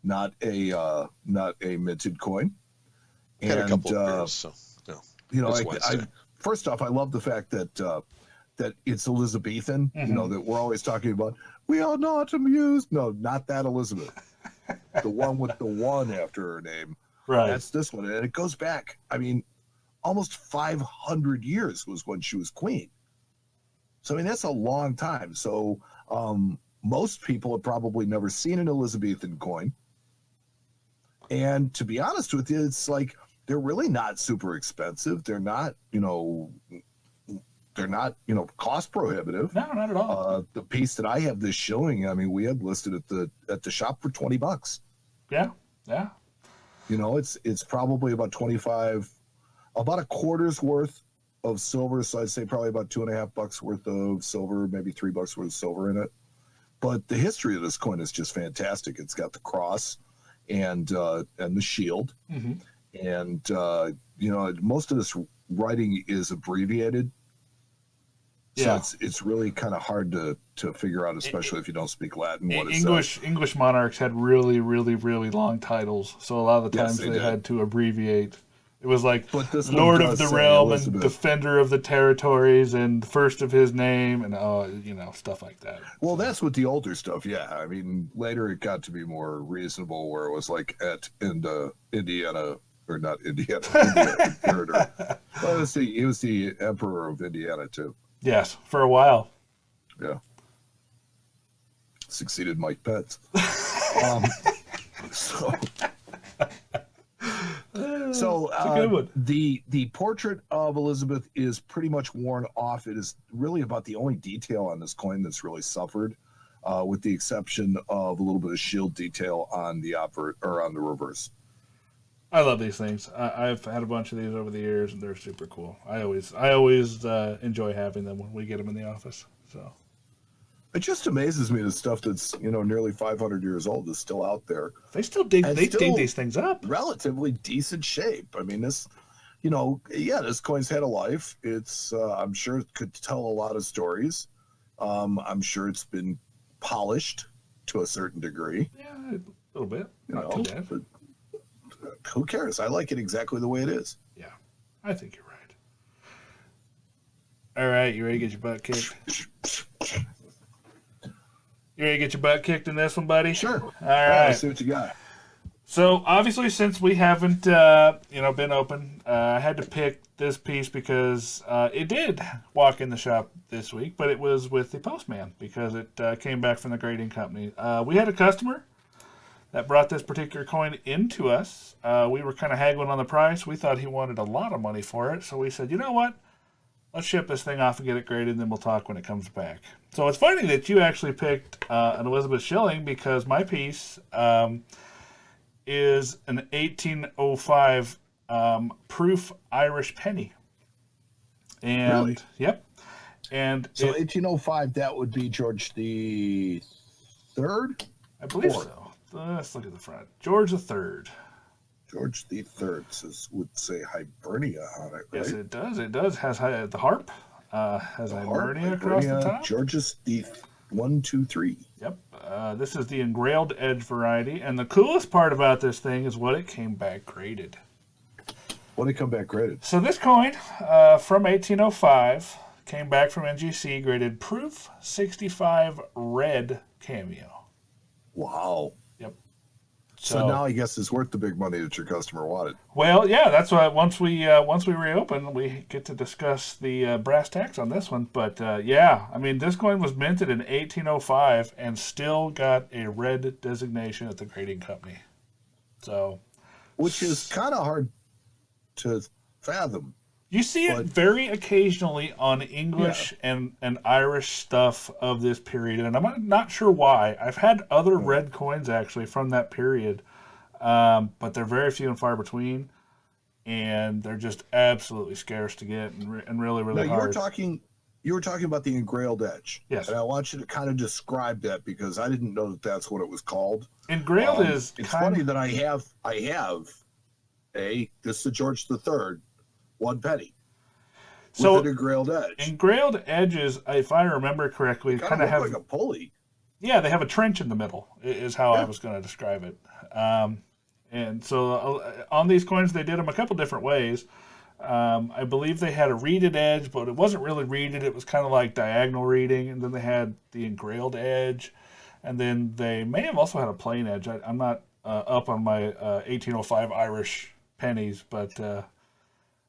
not a minted coin. Had a couple of uh, beers, so no. you know, It's I Wednesday. first off, I love the fact that that it's Elizabethan. You know, that we're always talking about. We are not amused. No, not that Elizabeth. The one with the one after her name. Right. That's this one, and it goes back. I mean, almost 500 years was when she was queen. So I mean, that's a long time. So most people have probably never seen an Elizabethan coin. And to be honest with you, it's like they're really not super expensive. They're not, cost prohibitive. No, not at all. The piece that I have this shilling, I mean, we had listed at the shop for $20. Yeah. Yeah. You know, it's probably about 25, about a quarter's worth of silver. So I'd say probably about $2.50 worth of silver, maybe $3 worth of silver in it. But the history of this coin is just fantastic. It's got the cross and the shield, hmm and, most of this writing is abbreviated. So it's really kind of hard to figure out, especially if you don't speak Latin. What it says. English monarchs had really, really, really long titles, so a lot of the Yes, times they they did. had to abbreviate. It was like But this one Lord of does the say Realm Elizabeth. and Defender of the Territories and first of his name and stuff like that. Well, that's with the older stuff. Yeah, I mean, later it got to be more reasonable, where it was like Indiana. Or not Indiana, Indiana Imperator. Well, he was the Emperor of Indiana too. Yes, for a while. Yeah. Succeeded Mike Pence. So It's a good one. the portrait of Elizabeth is pretty much worn off. It is really about the only detail on this coin that's really suffered, with the exception of a little bit of shield detail on the on the reverse. I love these things. I've had a bunch of these over the years, and they're super cool. I always enjoy having them when we get them in the office. So It just amazes me the stuff that's nearly 500 years old is still out there, they still dig. And They still- dig these things up. relatively decent shape. I mean, this, this coin's had a life. It's I'm sure it could tell a lot of stories. I'm sure it's been polished to a certain degree. Yeah, a little bit. You Not know, too bad. but who cares? I like it exactly the way it is. Yeah, I think you're right. All right, you ready to get your butt kicked? You ready to get your butt kicked in this one, buddy? Sure. All Let's right. see what you got. So obviously, since we haven't, been open, I had to pick this piece because it did walk in the shop this week, but it was with the postman because it came back from the grading company. We had a customer that brought this particular coin into us. We were kind of haggling on the price. We thought he wanted a lot of money for it, so we said, you know what? Let's ship this thing off and get it graded, and then we'll talk when it comes back. So it's funny that you actually picked an Elizabeth Shilling because my piece is an 1805 proof Irish penny. And, Really? Yep. And So it, 1805, that would be George the Third. I believe fourth. so. Let's look at the front. George III. George the Third would say Hibernia on it, right? Yes, it does. It does. Has the harp. Has The harp, Hibernia across the top. George's the 1, 2, 3. Yep. This is the engrailed edge variety. And the coolest part about this thing is what it came back graded. What did it come back graded? So this coin from 1805 came back from NGC graded proof 65 red cameo. Wow. Yep. So now I guess it's worth the big money that your customer wanted. Well, yeah, that's why once we reopen, we get to discuss the brass tacks on this one. But yeah, I mean, this coin was minted in 1805 and still got a red designation at the grading company. So, Which is kind of hard to fathom. you see it But- very occasionally on English and Irish stuff of this period, and I'm not sure why. I've had other red coins actually from that period, but they're very few and far between, and they're just absolutely scarce to get and really, really Now, hard. you were talking about the engrailed edge. Yes. And I want you to kind of describe that because I didn't know that that's what it was called. Engrailed is It's kind funny of, that I have this is the George the Third, 1 penny with so an engrailed edge. engrailed edges, if I remember correctly, kind Kind of of have like a pulley. Yeah, they have a trench in the middle, is how I Yeah. was going to describe it. And so on these coins, they did them a couple different ways. I believe they had a reeded edge, but it wasn't really reeded. It was kind of like diagonal reeding. And then they had the engrailed edge. And then they may have also had a plain edge. I'm not up on my 1805 Irish pennies, but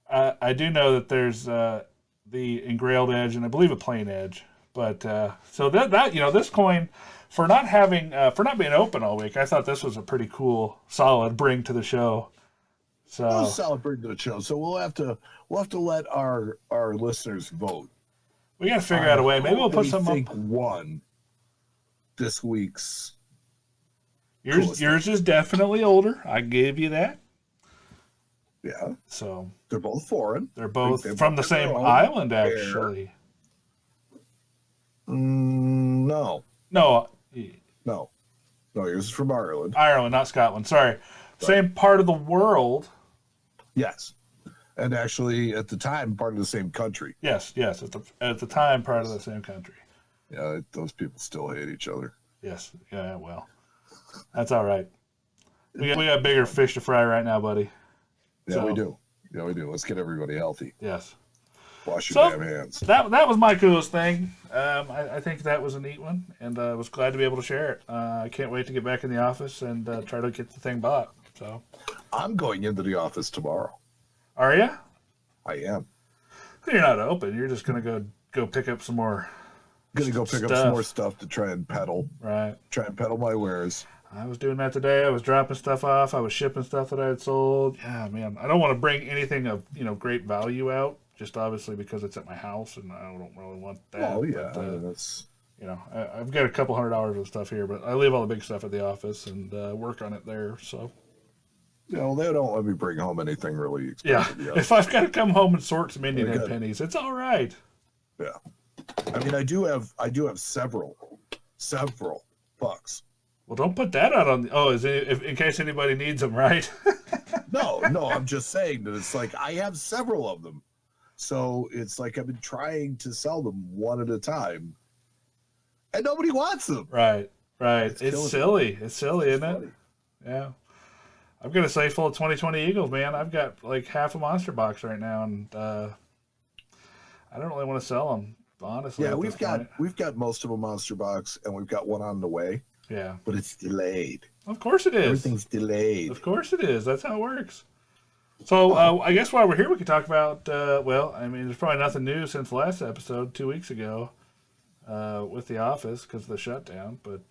I do know that there's the engrailed edge and I believe a plain edge. But so that this coin for not being open all week, I thought this was a pretty cool, solid bring to the show. So Well, solid bring to the show. So we'll have to let our listeners vote. we got to figure out a way. Maybe we'll put some some think up. won this week's. Yours is definitely older. I give you that. Yeah, So they're both foreign. they're both They from the both have same their own island, air. actually. No, No, no. Yours is from Ireland. Ireland, not Scotland. Sorry, same part of the world. Yes, and actually at the time part of the same country. Yes. At the time, part of the same country. Yeah, those people still hate each other. Yes. Yeah. Well, that's all right. We got bigger fish to fry right now, buddy. Yeah, So- we do. Yeah, we do. Let's get everybody healthy. Yes. Wash your So- damn hands. That was my coolest thing. I think that was a neat one, and I was glad to be able to share it. I can't wait to get back in the office and try to get the thing bought. So, I'm going into the office tomorrow. are you? I am. You're not open. You're just gonna go pick up some more. Gonna go pick up Stuff. some more stuff to try and peddle Right. my wares. I was doing that today. I was dropping stuff off. I was shipping stuff that I had sold. Yeah, man. I don't want to bring anything of great value out, just obviously because it's at my house, and I don't really want that. Oh yeah, But, that's I've got a couple $100 of stuff here, but I leave all the big stuff at the office and work on it there. So they don't let me bring home anything really yeah, expensive yet. if I've got to come home and sort some Indian Very head good. pennies, it's all right. Yeah, I mean, I do have several bucks. Well, don't put that out on. In case anybody needs them, right? No, I'm just saying that it's like I have several of them, so it's like I've been trying to sell them one at a time, and nobody wants them. Right. It's killing me. silly. It's silly, isn't it? Funny. Yeah. I've got a safe full of 2020 Eagles, man. I've got like half a monster box right now, and I don't really want to sell them, honestly. Yeah, at we've this point. got most of a monster box, and we've got one on the way, Yeah. but it's delayed. Of course it is. Everything's delayed. Of course it is. That's how it works. So I guess while we're here, we could talk about. There's probably nothing new since the last episode 2 weeks ago with The Office because of the shutdown. But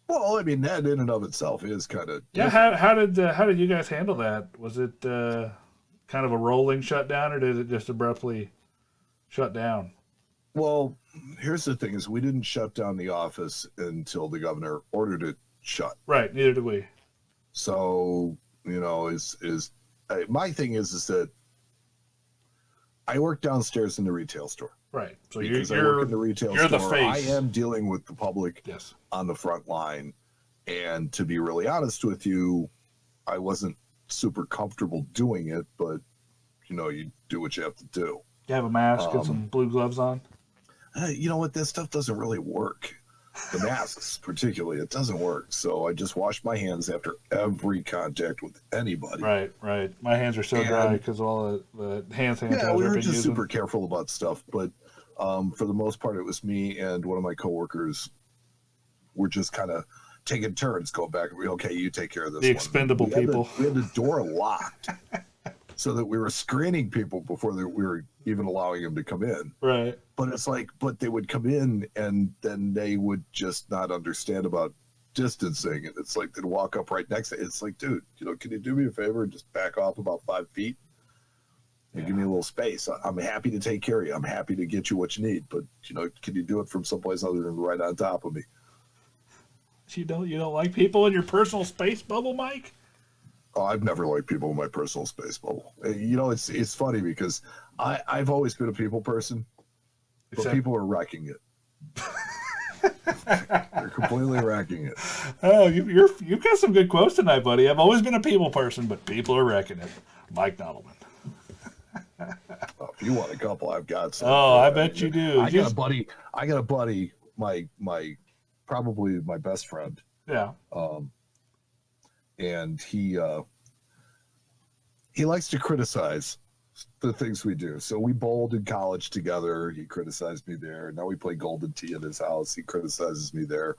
Well, I mean, that in and of itself is kind of yeah, how did you guys handle that? Was it kind of a rolling shutdown, or did it just abruptly shut down? Well, here's the thing: is we didn't shut down the office until the governor ordered it shut. Right. Neither did we. So my thing is that I work downstairs in the retail store. Right. So Because I work in the retail you're store, the face. I am dealing with the public Yes. on the front line. And to be really honest with you, I wasn't super comfortable doing it, but you do what you have to do. You have a mask and some blue gloves on. You know what? This stuff doesn't really work. The masks, particularly, it doesn't work. So I just wash my hands after every contact with anybody. Right. My hands are so And- dry because of all the hand sanitizer Yeah, we I've were been just using. super careful about stuff, but for the most part, it was me and one of my coworkers. We're just kind of taking turns, going back and okay, you take care of this. The one. expendable We had people. we had the door locked so that we were screening people before we were even allowing them to come in. Right. But it's like, but they would come in and then they would just not understand about distancing, and it's like they'd walk up right next to it. It's like, dude, can you do me a favor and just back off about 5 feet? And give me a little space. I'm happy to take care of you. I'm happy to get you what you need, but can you do it from someplace other than right on top of me? You don't like people in your personal space bubble, Mike? Oh, I've never liked people in my personal space bubble. It's funny because I've always been a people person, but Except- people are wrecking it. They're completely wrecking it. Oh, you've got some good quotes tonight, buddy. I've always been a people person, but people are wrecking it. Mike Nodelman. If you want a couple, I've got some. Oh, I bet you do. I got a buddy, my probably my best friend, Yeah. and he likes to criticize the things we do. So we bowled in college together. He criticized me there. Now we play Golden Tee at his house. He criticizes me there.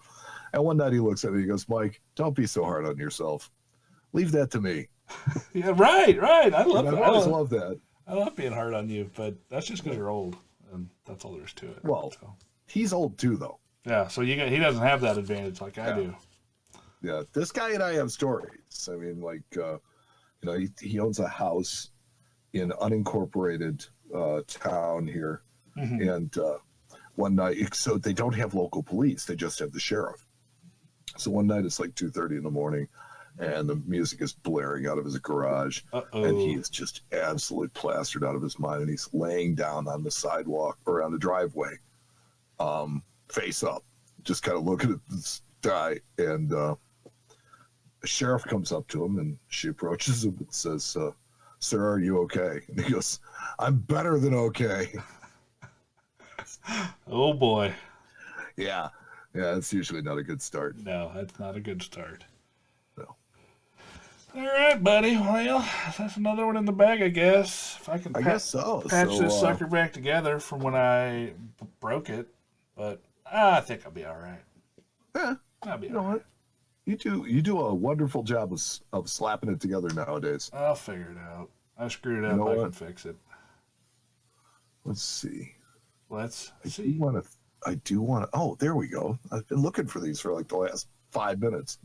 And one night he looks at me. He goes, "Mike, don't be so hard on yourself. Leave that to me." Yeah. Right. I love And that. I've always loved that. I love being hard on you, but that's just because you're old, and that's all there is to it. Well, So, he's old too, though. yeah. So he doesn't have that advantage like I do. Yeah, this guy and I have stories. I mean, he owns a house in unincorporated town here, Mhm. and one night, so they don't have local police; they just have the sheriff. So one night, it's like 2:30 in the morning, and the music is blaring out of his garage, and he is just absolutely plastered out of his mind, and he's laying down on the sidewalk or on the driveway, face up, just kind of looking at this guy, and the sheriff comes up to him, and she approaches him and says, "Sir, are you okay?" And he goes, "I'm better than okay." Oh boy. Yeah, it's usually not a good start. No, that's not a good start. No. All right, buddy. Well, that's another one in the bag, I guess. If I can I guess so. patch So, this sucker back together from when I broke it. But I think I'll be all right. yeah, I'll be you know all right. what? You do a wonderful job of slapping it together nowadays. I'll figure it out. I screwed it up. know I what? can fix it. Let's see. Let's I see. do want to. Oh, there we go. I've been looking for these for like the last 5 minutes.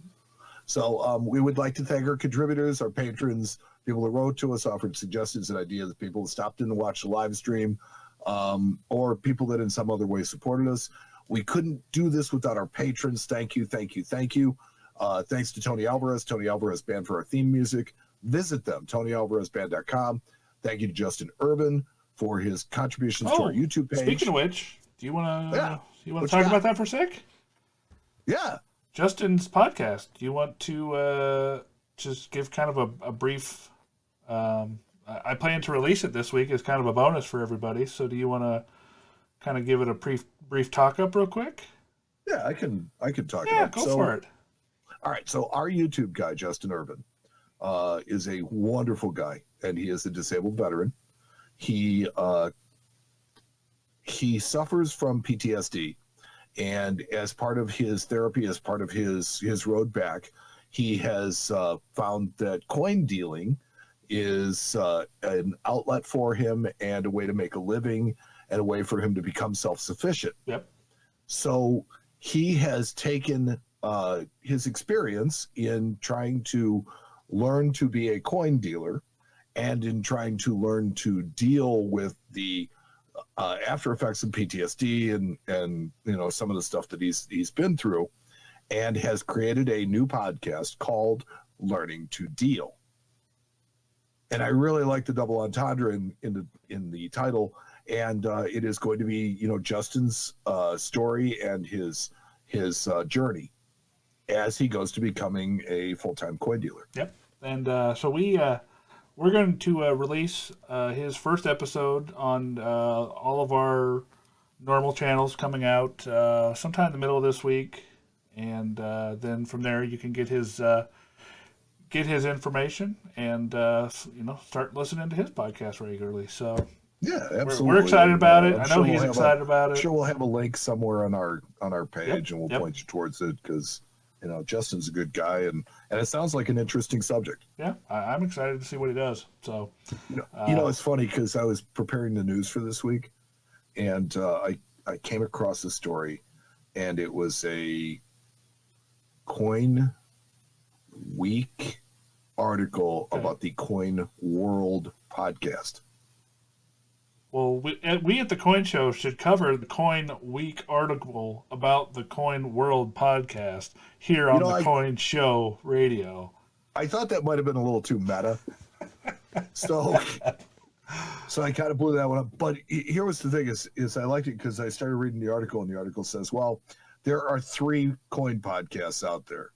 So we would like to thank our contributors, our patrons, people who wrote to us, offered suggestions and ideas, people who stopped in to watch the live stream, or people that in some other way supported us. We couldn't do this without our patrons. Thank you, thank you, thank you. Thanks to Tony Alvarez Band for our theme music. Visit them, TonyAlvarezBand.com. Thank you to Justin Urban for his contributions to our YouTube page. Speaking of which, do you want to Yeah. talk got? about that for a sec? Yeah. Justin's podcast. Do you want to just give kind of a brief? I plan to release it this week as kind of a bonus for everybody. So, do you want to kind of give it a brief talk up real quick? Yeah, I can talk Yeah, about it. go for it. All right, so our YouTube guy, Justin Urban, is a wonderful guy, and he is a disabled veteran. He suffers from PTSD, and as part of his therapy, as part of his road back, he has found that coin dealing is an outlet for him and a way to make a living and a way for him to become self-sufficient. Yep. So he has taken his experience in trying to learn to be a coin dealer and in trying to learn to deal with the after effects of PTSD and you know some of the stuff that he's been through, and has created a new podcast called Learning to Deal. And I really like the double entendre in the title, and it is going to be Justin's story and his journey as he goes to becoming a full-time coin dealer. Yep. And so we're going to release his first episode on all of our normal channels coming out sometime in the middle of this week, and then from there you can get his information and start listening to his podcast regularly. So Yeah, absolutely. we're excited about it. I'm I sure know we'll he's have excited about I'm it. sure we'll have a link somewhere on our page, Yep, and we'll yep. point you towards it because Justin's a good guy, and it sounds like an interesting subject. Yeah, I'm excited to see what he does. So It's funny because I was preparing the news for this week, and I came across a story, and it was a Coin Week article about the Coin World podcast. well, we at the Coin Show should cover the Coin Week article about the Coin World podcast here on the Coin Show radio. I thought that might have been a little too meta. So I kind of blew that one up. But here was the thing is I liked it because I started reading the article, and the article says, well, there are 3 coin podcasts out there.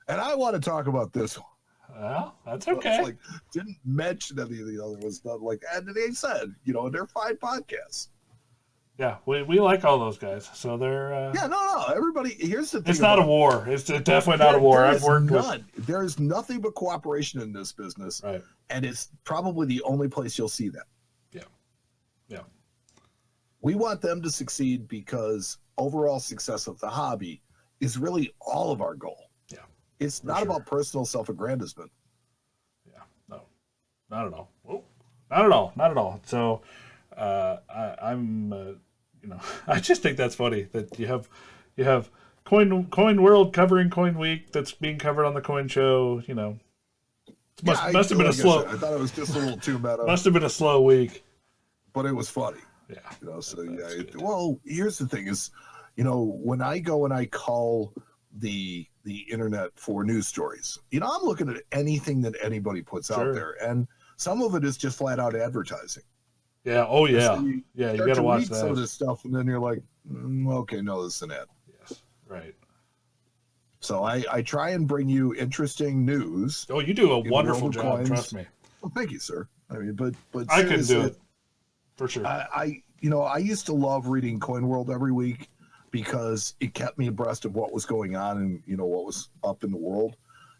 And I want to talk about this one. Well, that's It's okay. like, didn't mention any of the other ones. Not like, and they said, they're fine podcasts. Yeah, we like all those guys. So they're Yeah, no. Everybody, here's the thing. it's not a war. It's definitely not a war. I've worked with There is nothing but cooperation in this business. right. And it's probably the only place you'll see that. Yeah. Yeah. We want them to succeed because overall success of the hobby is really all of our goal. Yeah. It's not sure. about personal self-aggrandizement. Yeah. No. Not at all. Whoa. Not at all. Not at all. So I'm I just think that's funny that you have Coin World covering Coin Week that's being covered on the Coin Show, Must have been a slow. I thought it was just a little too meta. Must have been a slow week. But it was funny. Yeah. So That's yeah. good. Well, here's the thing: is when I go and I call the internet for news stories, I'm looking at anything that anybody puts Sure. out there, and some of it is just flat out advertising. Yeah. Oh yeah. So you Yeah. You start got to to watch read some of that. this stuff, and then you're like, okay, no, this is an ad. Yes. Right. So I try and bring you interesting news. Oh, you do a the wonderful world of job. coins. Trust me. Well, thank you, sir. I mean, but I couldn't do seriously, it for sure. I used to love reading Coin World every week because it kept me abreast of what was going on and what was up in the world.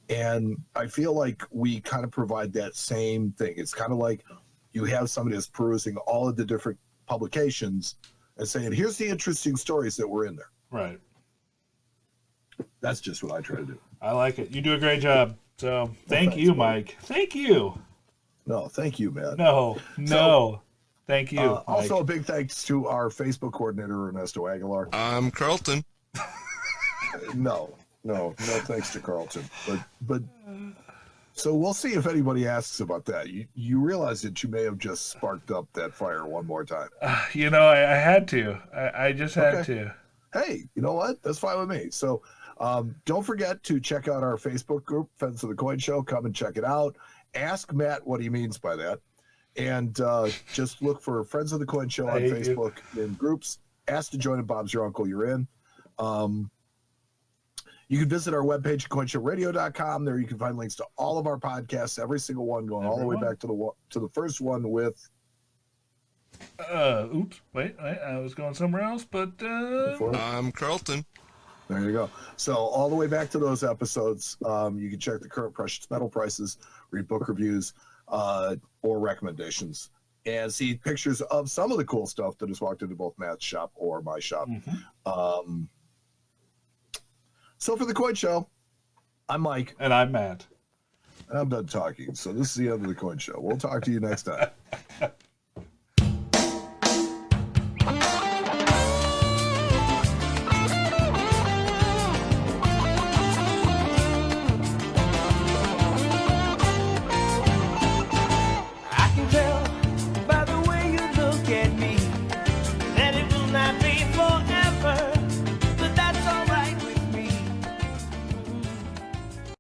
And I feel like we kind of provide that same thing. It's kind of like you have somebody that's perusing all of the different publications and saying, here's the interesting stories that were in there. Right. That's just what I try to do. I like it. You do a great job. So thank thanks, you, buddy. Mike. Thank you. No, thank you, man. No. Thank you. Also, a Mike. big thanks to our Facebook coordinator, Ernesto Aguilar. I'm Carlton. No, thanks to Carlton. But so we'll see if anybody asks about that. You realize that you may have just sparked up that fire one more time. I had to. I just had Okay. to. Hey, you know what? That's fine with me. So don't forget to check out our Facebook group, Friends of the Coin Show. Come and check it out. Ask Matt what he means by that. And just look for Friends of the Coin Show on Thank you. Facebook in groups. Ask to join, and Bob's your uncle. You're in. You can visit our webpage at coinshowradio.com. There you can find links to all of our podcasts, every single one, going all the way back to the first one with. Oops. Wait. I was going somewhere else, but I'm Carlton. There you go. So all the way back to those episodes, you can check the current precious metal prices, read book reviews, or recommendations, and see pictures of some of the cool stuff that has walked into both Matt's shop or my shop. So for the Coin Show, I'm Mike, and I'm Matt. and I'm done talking. So this is the end of the Coin Show. We'll talk to you next time.